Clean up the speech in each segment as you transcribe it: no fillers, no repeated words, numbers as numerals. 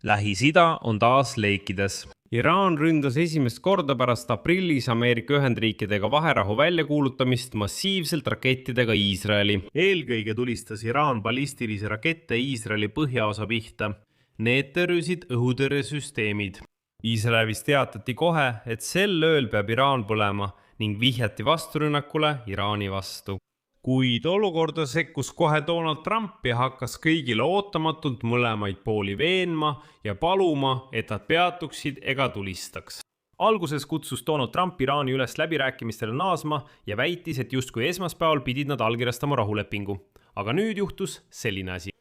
Lähis-Ida on taas leikides. Iraan ründas esimest korda pärast aprillis Ameerika Ühendriikidega vaherahu väljakuulutamist massiivselt rakettidega Iisraeli. Eelkõige tulistas Iraan ballistilisi rakette Iisraeli põhjaosa pihta. Need tõrjusid õhutõrjesüsteemid. Iisraelis teatati kohe, et sel ööl peab Iraan põlema ning vihjati vasturünnakule Iraani vastu. Kuid olukorda sekkus kohe Donald Trump ja hakkas kõigile ootamatult mõlemaid pooli veenma ja paluma, et nad peatuksid ega tulistaks. Alguses kutsus Donald Trump Iraani üles läbirääkimistele naasma ja väitis, et justkui esmaspäeval pidid nad allkirjastama rahulepingu. Aga nüüd juhtus selline asi.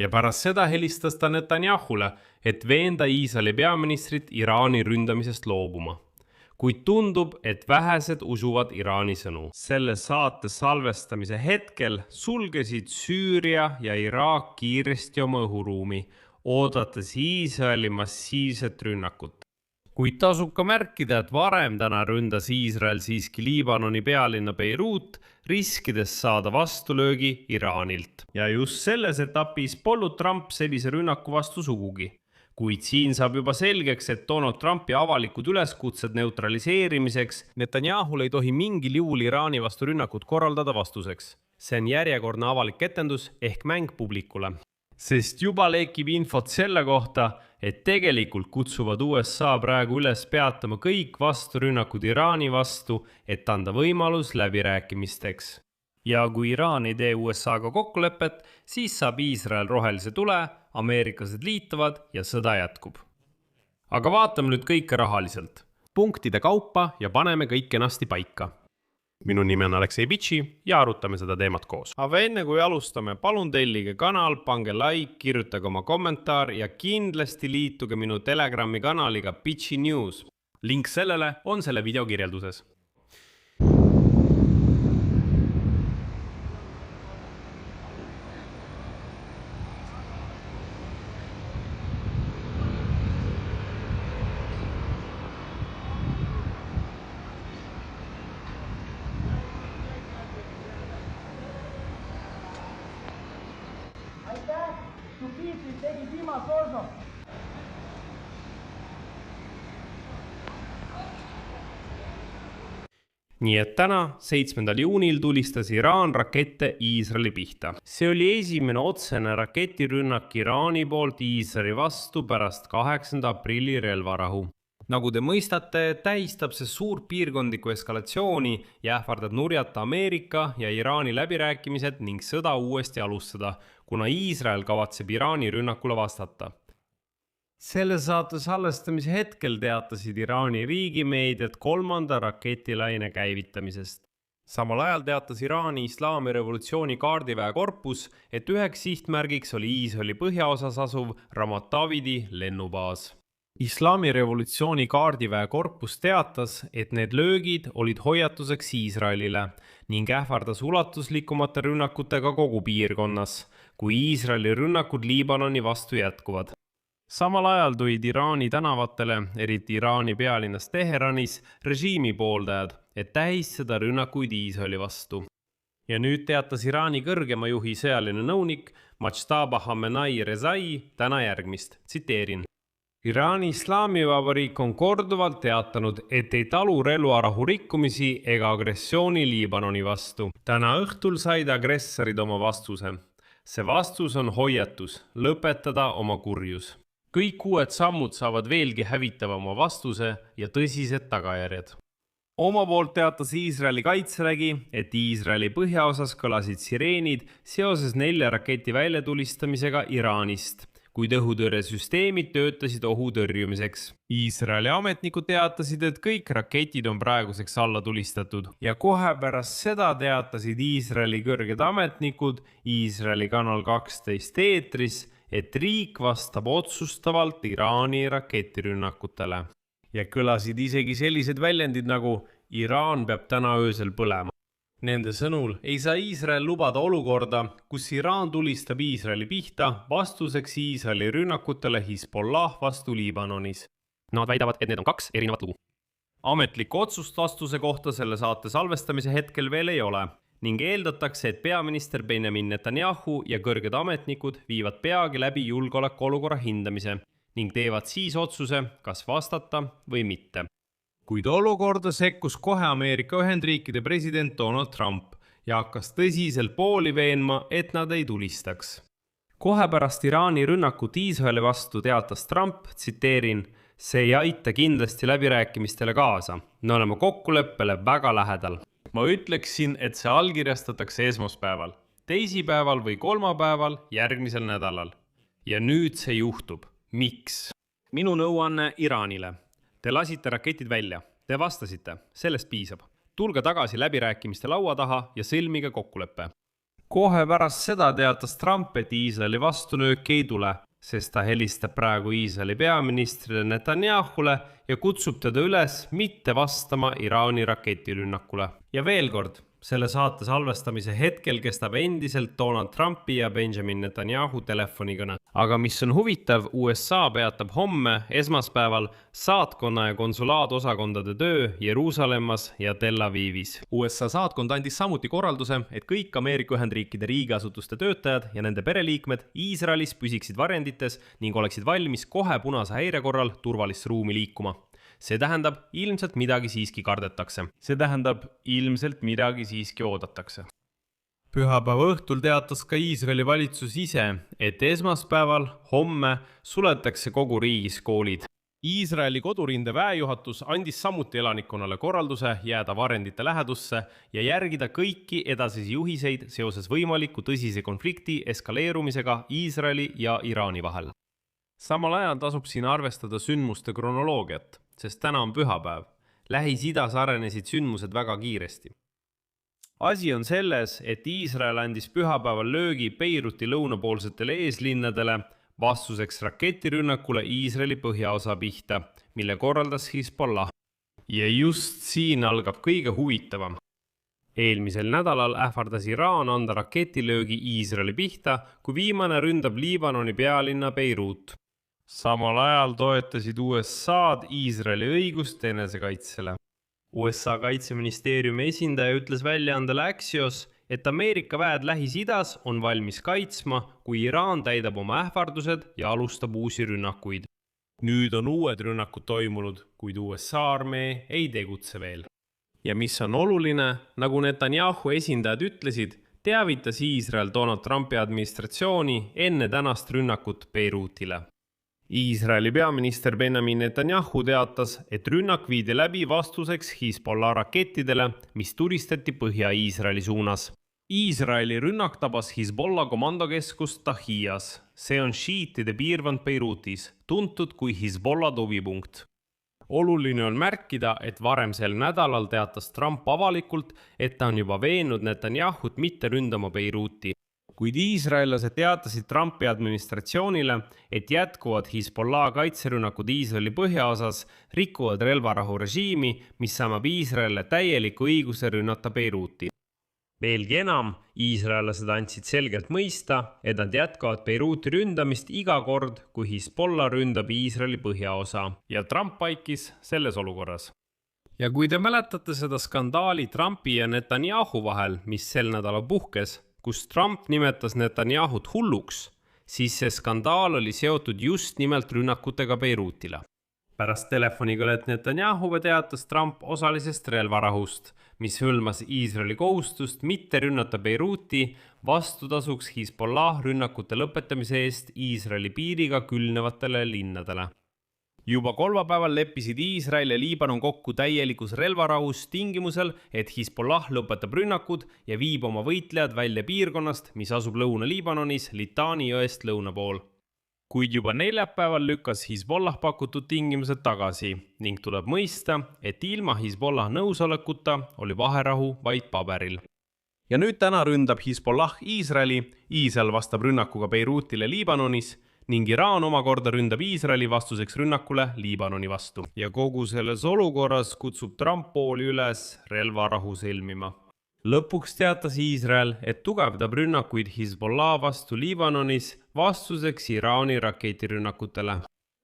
Ja pärast seda helistas ta Netanyahule, et veenda Iisraeli peaministrit Iraani ründamisest loobuma. Kuid tundub, et vähesed usuvad Iraani sõnu. Selle saate salvestamise hetkel sulgesid Süüria ja Iraak kiiresti oma õhuruumi, oodates Iisraeli massiivset rünnakut. Kuid tasub ka märkida, et varem täna ründas Iisrael siiski Liibanoni pealinna Beirut, riskides saada vastulöögi Iraanilt. Ja just selles etapis polnud Trump sellise rünnaku vastu sugugi. Kuid siin saab juba selgeks, et Donald Trumpi avalikud üleskutsed neutraliseerimiseks Netanyahul ei tohi mingil juhul Iraani vastu rünnakut korraldada vastuseks. See on järjekordne avalik etendus ehk mäng publikule. Sest juba lekib infot selle kohta, et tegelikult kutsuvad USA praegu üles peatama kõik vasturünnakud Iraani vastu, et anda võimalus läbirääkimisteks. Ja kui Iraan ei tee USA-ga kokkulepet, siis saab Iisrael rohelise tule, ameeriklased liituvad ja sõda jätkub. Aga vaatame nüüd kõike rahaliselt. Punktide kaupa ja paneme kõik kenasti paika. Minu nimi on Aleksei Bitši ja arutame seda teemat koos. Aga enne kui alustame, palun tellige kanal, pange like, kirjutage oma kommentaar ja kindlasti liituge minu Telegrami kanaliga Bitši News. Link sellele on selle video kirjelduses. Nii et täna, 7. juunil tulistas Iraan rakette Iisraeli pihta. See oli esimene otsene raketirünnak Iraani poolt Iisraeli vastu pärast 8. aprilli relvarahu. Nagu te mõistate, tähistab see suurt piirkondlikku eskalatsiooni ja ähvardab nurjata Ameerika ja Iraani läbirääkimised ning sõda uuesti alustada, kuna Iisrael kavatseb Iraani rünnakule vastata. Selle saate salvestamise hetkel teatasid Iraani riigimeediat 3. raketilaine käivitamisest. Samal ajal teatas Iraani Islami revolutsiooni kaardiväe korpus, et üheks sihtmärgiks oli Iisraeli põhjaosas asuv Ramat Davidi lennubaas. Islami revolutsiooni kaardiväe korpus teatas, et need löögid olid hoiatuseks Iisraelile ning ähvardas ulatuslikumate rünnakutega kogu piirkonnas, kui Iisraeli rünnakud Liibanoni vastu jätkuvad. Samal ajal tulid Iraani tänavatele, eriti Iraani pealinnas Teheranis, režiimi pooldajad, et tähistada rünnakuid Iisraeli vastu. Ja nüüd teatas Iraani kõrgema juhi sõjaline nõunik Majtaba Khamenei Rezai täna järgmist, tsiteerin. Iraani Islamivabariik on korduvalt teatanud, et ei talu relvarahu rikkumisi ega agressiooni Liibanoni vastu. Täna õhtul said agressorid oma vastuse. See vastus on hoiatus, lõpetada oma kurjus. Kõik uued sammud saavad veelgi hävitavama vastuse ja tõsised tagajärjed. Oma poolt teatas Iisraeli kaitsevägi, et Iisraeli põhjaosas kõlasid sireenid seoses 4 raketi väljatulistamisega Iraanist, kuid õhutõrjesüsteemid töötasid ohu tõrjumiseks. Iisraeli ametnikud teatasid, et kõik raketid on praeguseks alla tulistatud ja kohe pärast seda teatasid Iisraeli kõrged ametnikud Iisraeli kanal 12 eetris, et riik vastab otsustavalt Iraani raketirünnakutele. Ja kõlasid isegi sellised väljendid nagu Iraan peab täna öösel põlema. Nende sõnul ei saa Iisrael lubada olukorda, kus Iraan tulistab Iisraeli pihta vastuseks Iisraeli rünnakutele Hezbollah vastu Liibanonis. Nad väidavad, et need on 2 erinevat lugu. Ametlikku otsust vastuse kohta selle saate salvestamise hetkel veel ei ole. Ning eeldatakse, et peaminister Benjamin Netanyahu ja kõrged ametnikud viivad peagi läbi julgeolekuolukorra hindamise ning teevad siis otsuse, kas vastata või mitte. Kuid olukorda sekkus kohe Ameerika Ühendriikide president Donald Trump ja hakkas tõsiselt pooli veenma, et nad ei tulistaks. Kohe pärast Iraani rünnakut Iisraeli vastu teatas Trump, tsiteerin, see ei aita kindlasti läbirääkimistele kaasa. Me oleme kokkuleppele väga lähedal. Ma ütleksin, et see allkirjastatakse esmaspäeval, teisipäeval või kolmapäeval järgmisel nädalal. Ja nüüd see juhtub. Miks? Minu nõuanne Iraanile. Te lasite raketid välja. Te vastasite. Sellest piisab. Tulge tagasi läbirääkimiste laua taha ja sõlmige kokkuleppe. Kohe pärast seda teatas Trump, et Iisraeli vastunöök ei tule, sest ta helistab praegu Iisraeli peaministrile Netanyahule ja kutsub teda üles mitte vastama Iraani raketirünnakule. Ja veel kord, selle saate salvestamise hetkel kestab endiselt Donald Trumpi ja Benjamin Netanyahu telefonikõne. Aga mis on huvitav, USA peatab homme, esmaspäeval, saatkonna ja konsulaadosakondade töö Jeruusalemmas ja Tel Avivis. USA saatkond andis samuti korralduse, et kõik Ameerika Ühendriikide riigiasutuste töötajad ja nende pereliikmed Iisraelis püsiksid varjendites ning oleksid valmis kohe punase häire korral turvalist ruumi liikuma. See tähendab, ilmselt midagi siiski kardetakse. See tähendab, ilmselt midagi siiski oodatakse. Pühapäeva õhtul teatas ka Iisraeli valitsus ise, et esmaspäeval, homme suletakse kogu riigis koolid. Iisraeli kodurinde väejuhatus andis samuti elanikkonnale korralduse jääda varendite lähedusse ja järgida kõiki edasisi juhiseid seoses võimaliku tõsise konflikti eskaleerumisega Iisraeli ja Iraani vahel. Samal ajal tasub siin arvestada sündmuste kronoloogiat, sest täna on pühapäev. Lähis-Idas arenesid sündmused väga kiiresti. Asi on selles, et Iisrael andis pühapäeval löögi Beiruti lõunapoolsetele eeslinnadele vastuseks raketirünnakule Iisraeli põhjaosa pihta, mille korraldas Hezbollah. Ja just siin algab kõige huvitavam. Eelmisel nädalal ähvardas Iraan anda raketilöögi Iisraeli pihta, kui viimane ründab Liibanoni pealinna Beirut. Samal ajal toetasid USA-d Iisraeli õigust enesekaitsele. USA kaitseministeeriumi esindaja ütles väljaandele Axios, et Ameerika väed Lähis-Idas on valmis kaitsma, kui Iraan täidab oma ähvardused ja alustab uusi rünnakuid. Nüüd on uued rünnakud toimunud, kuid USA armee ei tegutse veel. Ja mis on oluline, nagu Netanyahu esindajad ütlesid, teavitas Iisrael Donald Trumpi administratsiooni enne tänast rünnakut Beirutile. Iisraeli peaminister Benjamin Netanyahu teatas, et rünnak viidi läbi vastuseks Hezbollah rakettidele, mis turistati Põhja-Iisraeli suunas. Iisraeli rünnak tabas Hezbollah komandokeskust Tahijas. See on šiitide piirkond Beirutis, tuntud kui Hezbollah tugipunkt. Oluline on märkida, et varem sel nädalal teatas Trump avalikult, et ta on juba veennud Netanyahut mitte ründama Beiruti. Kuid iisraellased teatasid Trumpi administratsioonile, et jätkuvad Hezbollah kaitserünnakud Iisraeli põhjaosas rikuvad relvarahu režiimi, mis saamab Iisraelile täieliku õiguse rünnata Beiruti. Veelgi enam, iisraellased andsid selgelt mõista, et nad jätkavad Beiruti ründamist iga kord, kui Hezbollah ründab Iisraeli põhjaosa, ja Trump vaikis selles olukorras. Ja kui te mäletate seda skandaali Trumpi ja Netanyahu vahel, mis sel nädalal puhkes, kus Trump nimetas Netanyahut hulluks, siis see skandaal oli seotud just nimelt rünnakutega Beirutile. Pärast telefonikõnet Netanyahuga teatas Trump osalisest relvarahust, mis hõlmas Iisraeli kohustust mitte rünnata Beiruti vastutasuks Hezbollah rünnakute lõpetamise eest Iisraeli piiriga külnevatele linnadele. Juba kolmapäeval leppisid Iisrael ja Liibanon kokku täielikus relvarahus tingimusel, et Hezbollah lõpetab rünnakud ja viib oma võitlejad välja piirkonnast, mis asub Lõuna-Liibanonis Litani jõest lõuna pool. Kuid juba neljapäeval lükkas Hezbollah pakutud tingimused tagasi ning tuleb mõista, et ilma Hezbollah nõusolekuta oli vaherahu vaid paberil. Ja nüüd täna ründab Hezbollah Iisraeli, Iisrael vastab rünnakuga Beirutile Liibanonis ning Iraan omakorda ründab Iisraeli vastuseks rünnakule Liibanoni vastu. Ja kogu selles olukorras kutsub Trump pooli üles relvarahu sõlmima. Lõpuks teatas Iisrael, et tugevdab rünnakuid Hezbollah vastu Liibanonis vastuseks Iraani raketirünnakutele.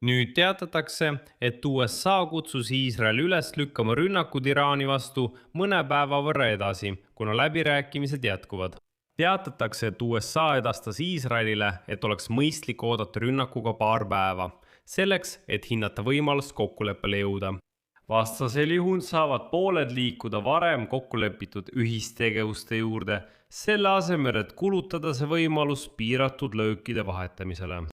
Nüüd teatatakse, et USA kutsus Iisraeli üles lükkama rünnakud Iraani vastu mõne päeva võrra edasi, kuna läbirääkimised jätkuvad. Teatatakse, et USA edastas Iisraelile, et oleks mõistlik oodata rünnakuga paar päeva. selleks, et hinnata võimalust kokkuleppele jõuda. Vastasel juhul saavad pooled liikuda varem kokkulepitud ühistegevuste juurde, selle asemel, et kulutada see võimalus piiratud löökide vahetamisele.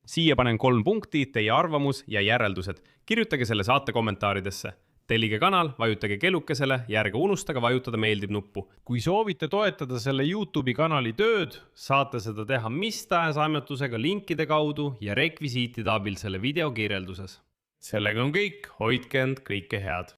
Siia panen 3 punkti, teie arvamus ja järeldused. Kirjutage selle saate kommentaaridesse. Tellige kanal, vajutage kellukesele ja ärge unustage vajutada meeldib nuppu. Kui soovite toetada selle YouTube'i kanali tööd, saate seda teha mis tahes annetusega linkide kaudu ja rekvisiitide abil selle video kirjelduses. Sellega on kõik, hoidke end kõike head.